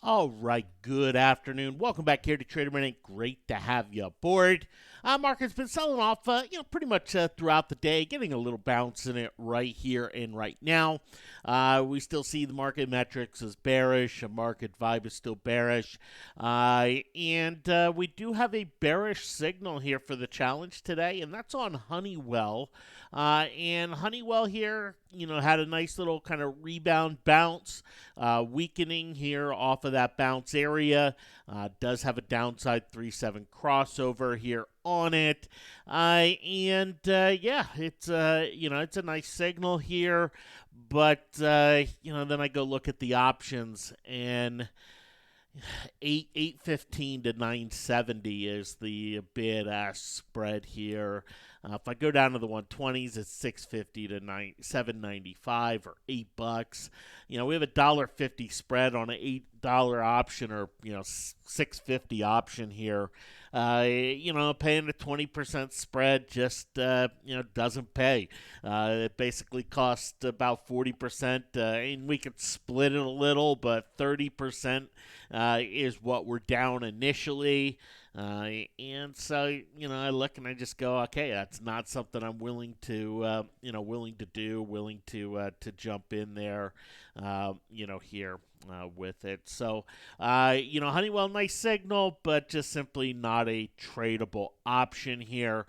All right, good afternoon. Welcome back here to Trader Minute. Great to have you aboard. Market's been selling off, pretty much throughout the day, getting a little bounce in it right here and right now. We still see the market metrics as bearish. A market vibe is still bearish. And we do have a bearish signal here for the challenge today, and that's on Honeywell. And Honeywell here, had a nice little kind of rebound bounce, weakening here off of that bounce area. Does have a downside 3-7 crossover here on it. Yeah, it's it's a nice signal here, but then I go look at the options, and 815 to 970 is the bid ask spread here. If I go down to the 120s, it's 650 to 795 or $8. We have a $1.50 spread on an $8 option, or 650 option here. Paying a 20% spread just doesn't pay. It basically costs about 40%, and we could split it a little, but 30% is what we're down initially. And so, I look and I just go, okay, that's not something I'm willing to, willing to jump in there, here with it. So, Honeywell, nice signal, but just simply not a tradable option here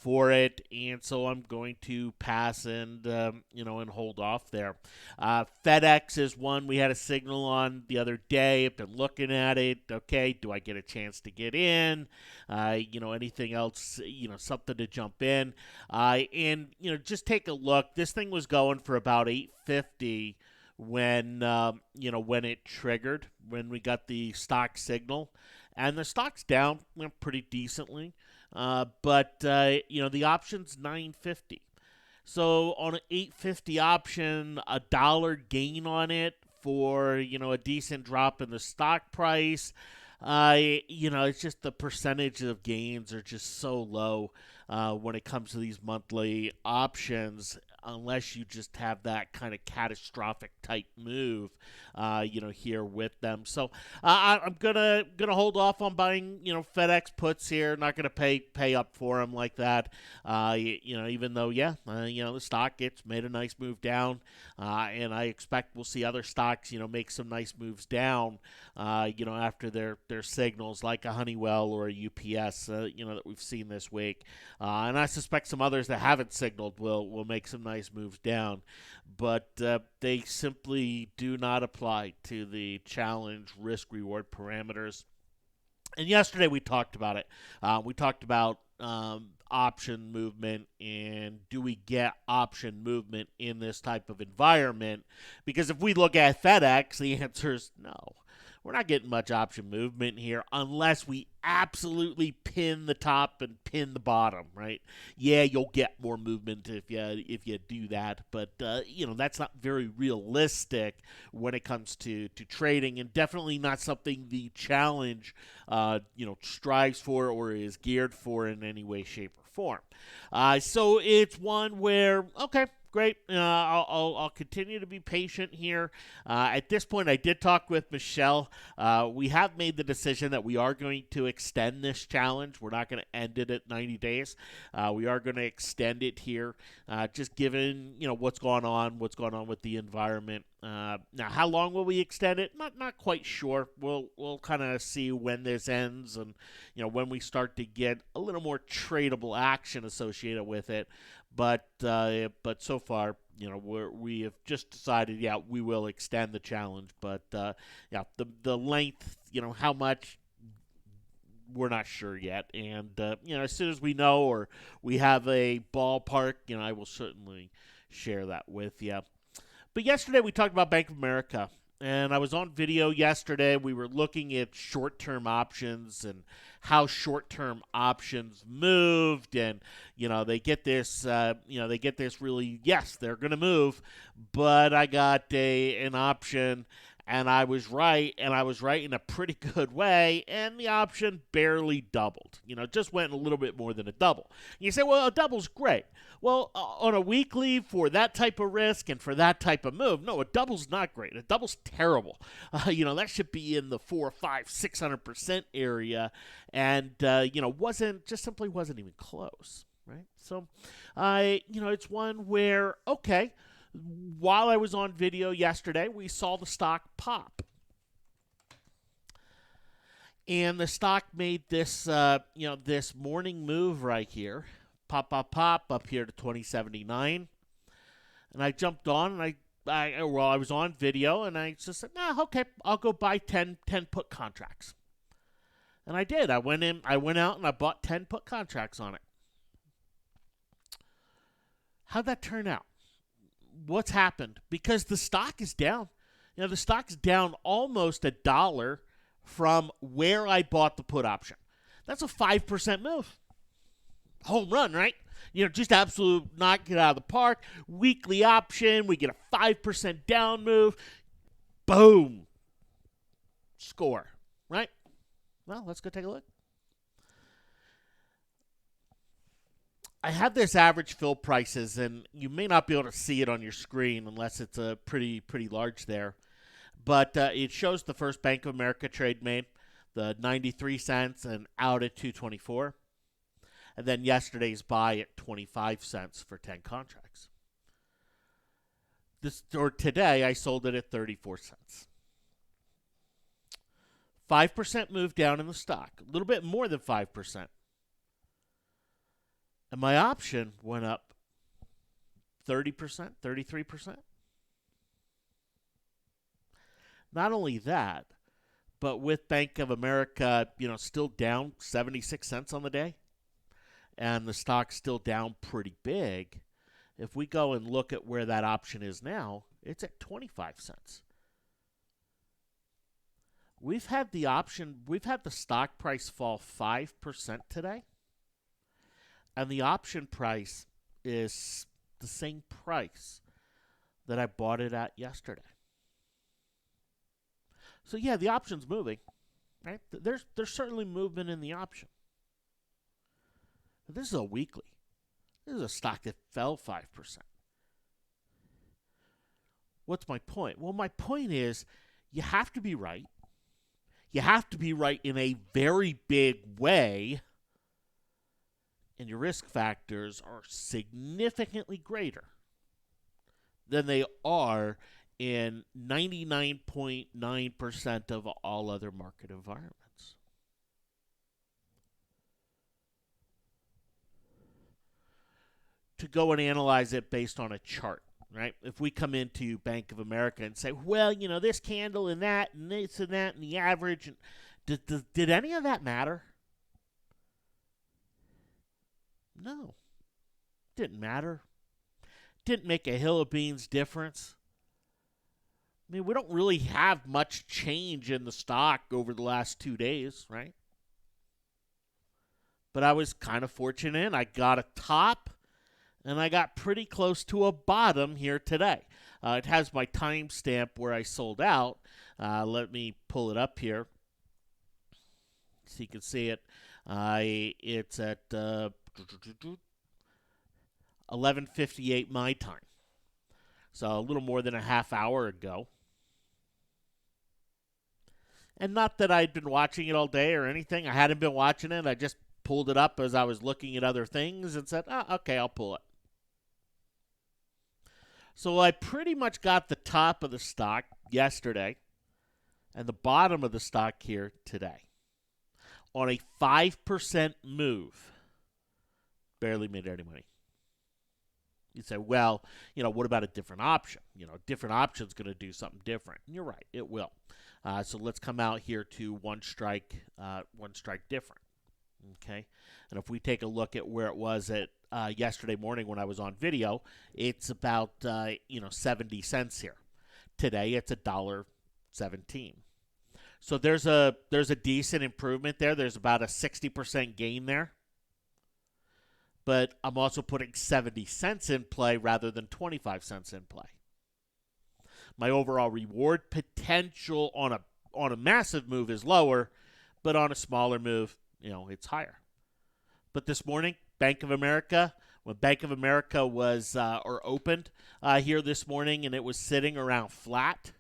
for it. And so I'm going to pass and, and hold off there. FedEx is one we had a signal on the other day. I've been looking at it. Okay, do I get a chance to get in? Anything else, something to jump in. And just take a look. This thing was going for about 850 when when it triggered, when we got the stock signal, and the stock's down pretty decently, but the option's 950. So on an 850 option, a dollar gain on it for a decent drop in the stock price. It's just the percentage of gains are just so low when it comes to these monthly options, unless you just have that kind of catastrophic type move, here with them. So I'm gonna hold off on buying, FedEx puts here. Not gonna pay up for them like that. Even though, the stock gets made a nice move down, and I expect we'll see other stocks, make some nice moves down, after their signals, like a Honeywell or a UPS, that we've seen this week. And I suspect some others that haven't signaled will make some nice moves down, but they simply do not apply to the challenge risk-reward parameters. And yesterday we talked about it. We talked about option movement, and do we get option movement in this type of environment? Because if we look at FedEx, the answer is no. We're not getting much option movement here unless we absolutely pin the top and pin the bottom, right? Yeah, you'll get more movement if you do that, but that's not very realistic when it comes to trading, and definitely not something the challenge strives for or is geared for in any way, shape, or form. So it's one where, okay, great. I'll continue to be patient here. At this point, I did talk with Michelle. We have made the decision that we are going to extend this challenge. We're not going to end it at 90 days. We are going to extend it here, just given what's going on with the environment. Now, how long will we extend it? Not quite sure. We'll kind of see when this ends, and when we start to get a little more tradable action associated with it. But so far, we have just decided, we will extend the challenge. But the length, how much, we're not sure yet. And as soon as we know or we have a ballpark, I will certainly share that with you. But yesterday we talked about Bank of America, and I was on video yesterday. We were looking at short-term options and how short-term options moved, and they get this, really, yes, they're going to move, but I got an option And I was right, and I was right in a pretty good way, and the option barely doubled. Just went a little bit more than a double. You say, well, a double's great. Well, on a weekly for that type of risk and for that type of move, no, a double's not great. A double's terrible. That should be in the 4, 5, 600% area, and simply wasn't even close, right? So, it's one where while I was on video yesterday, we saw the stock pop. And the stock made this, this morning move right here. Pop up here to 2079. And I jumped on, and I was on video, and I just said, okay, I'll go buy 10 put contracts. And I did. I went out, and I bought 10 put contracts on it. How'd that turn out? What's happened? Because the stock is down. The stock's down almost $1 from where I bought the put option. That's a 5% move. Home run, right? Just absolute knock it out of the park. Weekly option, we get a 5% down move. Boom. Score, right? Well, let's go take a look. I have this average fill prices, and you may not be able to see it on your screen unless it's a pretty large there. But it shows the first Bank of America trade made, the 93 cents and out at 224. And then yesterday's buy at 25 cents for 10 contracts. Today, I sold it at 34 cents. 5% move down in the stock, a little bit more than 5%. And my option went up 30%, 33%. Not only that, but with Bank of America, still down 76 cents on the day, and the stock's still down pretty big, if we go and look at where that option is now, it's at 25 cents. We've had the stock price fall 5% today. And the option price is the same price that I bought it at yesterday. So yeah, the option's moving, right? There's certainly movement in the option. But this is a weekly. This is a stock that fell 5%. What's my point? Well, my point is you have to be right. You have to be right in a very big way. And your risk factors are significantly greater than they are in 99.9% of all other market environments. To go and analyze it based on a chart, right? If we come into Bank of America and say, well, this candle and that and this and that and the average, and did any of that matter? No. Didn't matter. Didn't make a hill of beans difference. I mean, we don't really have much change in the stock over the last 2 days, right? But I was kind of fortunate. I got a top, and I got pretty close to a bottom here today. It has my timestamp where I sold out. Let me pull it up here so you can see it. It's at 11:58 my time. So a little more than a half hour ago. And not that I'd been watching it all day or anything. I hadn't been watching it. I just pulled it up as I was looking at other things and said, okay, I'll pull it. So I pretty much got the top of the stock yesterday and the bottom of the stock here today. On a 5% move, barely made any money. You say, well, what about a different option? A different option's going to do something different. And you're right, it will. So let's come out here to one strike different. Okay, and if we take a look at where it was at yesterday morning when I was on video, it's about 70 cents here. Today it's $1.17. So there's a decent improvement there. There's about a 60% gain there. But I'm also putting 70 cents in play rather than 25 cents in play. My overall reward potential on a massive move is lower, but on a smaller move, it's higher. But this morning, Bank of America, when Bank of America was or opened here this morning, and it was sitting around flat,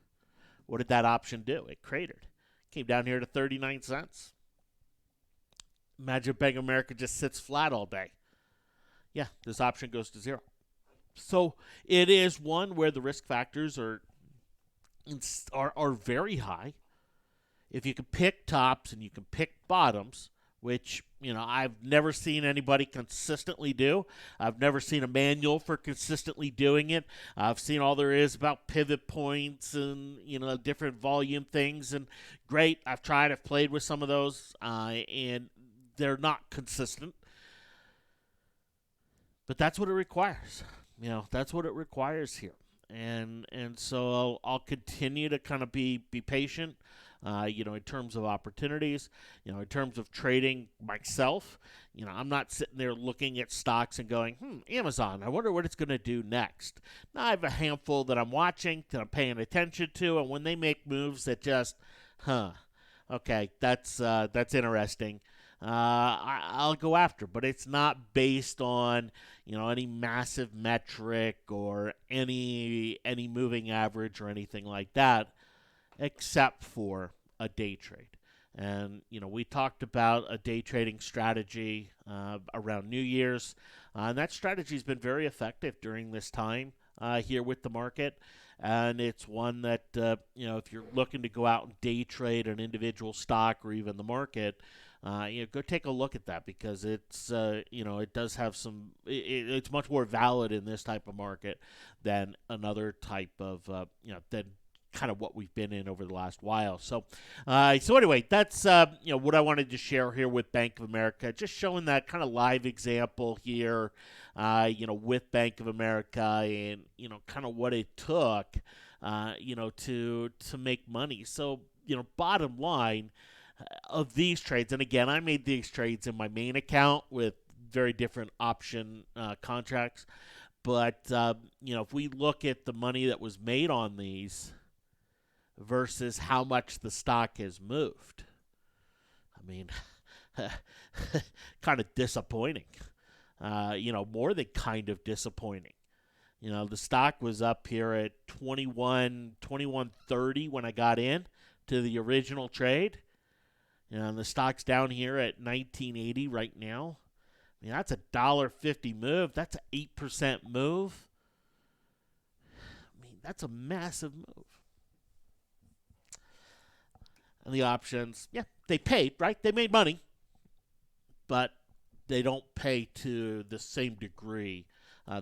what did that option do? It cratered. Came down here to 39 cents. Imagine Bank of America just sits flat all day. Yeah, this option goes to zero. So it is one where the risk factors are very high. If you can pick tops and you can pick bottoms, which I've never seen anybody consistently do. I've never seen a manual for consistently doing it. I've seen all there is about pivot points and different volume things, and great. I've played with some of those, and they're not consistent. But that's what it requires. That's what it requires here. And so I'll continue to kind of be patient, in terms of opportunities, in terms of trading myself. I'm not sitting there looking at stocks and going, Amazon, I wonder what it's going to do next. Now, I have a handful that I'm watching, that I'm paying attention to, and when they make moves that just, okay, that's interesting. I'll go after, but it's not based on any massive metric or any moving average or anything like that, except for a day trade. And we talked about a day trading strategy around New Year's, and that strategy has been very effective during this time here with the market. And it's one that if you're looking to go out and day trade an individual stock or even the market, go take a look at that, because it's it does have some. It's much more valid in this type of market than another type of than kind of what we've been in over the last while. So anyway, that's what I wanted to share here with Bank of America, just showing that kind of live example here, with Bank of America, and kind of what it took, to make money. So bottom line of these trades, and again, I made these trades in my main account with very different option contracts, but if we look at the money that was made on these versus how much the stock has moved, I mean, kind of disappointing. More than kind of disappointing. The stock was up here at 21.30 when I got in to the original trade. And the stock's down here at 19.80 right now. I mean, that's a $1.50 move. That's an 8% move. I mean, that's a massive move. And the options, yeah, they paid, right? They made money. But they don't pay to the same degree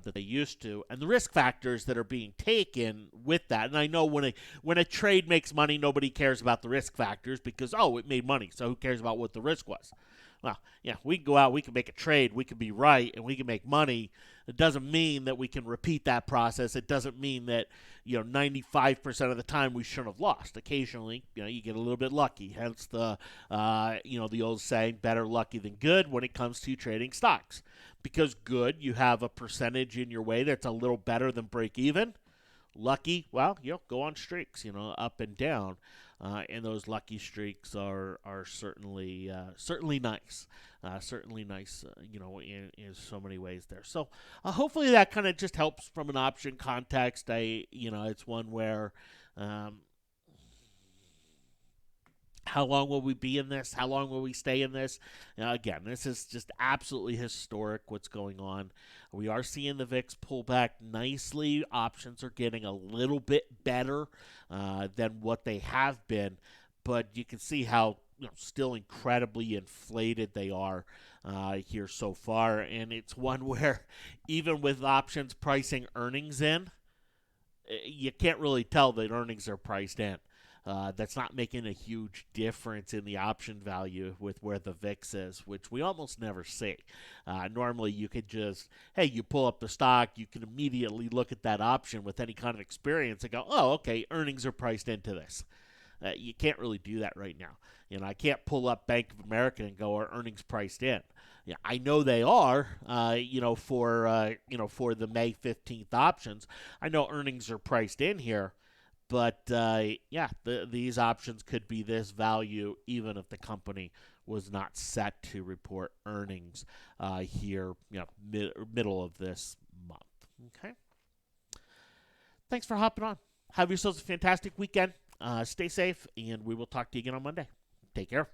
that they used to, and the risk factors that are being taken with that. And I know when a trade makes money, nobody cares about the risk factors, because it made money, so who cares about what the risk was? Well, yeah, we can go out, we can make a trade, we can be right, and we can make money. It doesn't mean that we can repeat that process. It doesn't mean that 95% of the time we shouldn't have lost. Occasionally, you get a little bit lucky. Hence the the old saying, better lucky than good when it comes to trading stocks. Because good, you have a percentage in your way that's a little better than break even. Lucky, well, go on streaks, up and down. And those lucky streaks are certainly nice, in so many ways there. So hopefully that kind of just helps from an option context. It's one where how long will we be in this? How long will we stay in this? Again, this is just absolutely historic what's going on. We are seeing the VIX pull back nicely. Options are getting a little bit better than what they have been, but you can see how still incredibly inflated they are here so far. And it's one where even with options pricing earnings in, you can't really tell that earnings are priced in. That's not making a huge difference in the option value with where the VIX is, which we almost never see. Normally, you could just, you pull up the stock, you can immediately look at that option with any kind of experience and go, oh, okay, earnings are priced into this. You can't really do that right now. I can't pull up Bank of America and go, are earnings priced in? Yeah, I know they are, for the May 15th options. I know earnings are priced in here. But yeah, these options could be this value even if the company was not set to report earnings here, middle of this month. Okay. Thanks for hopping on. Have yourselves a fantastic weekend. Stay safe, and we will talk to you again on Monday. Take care.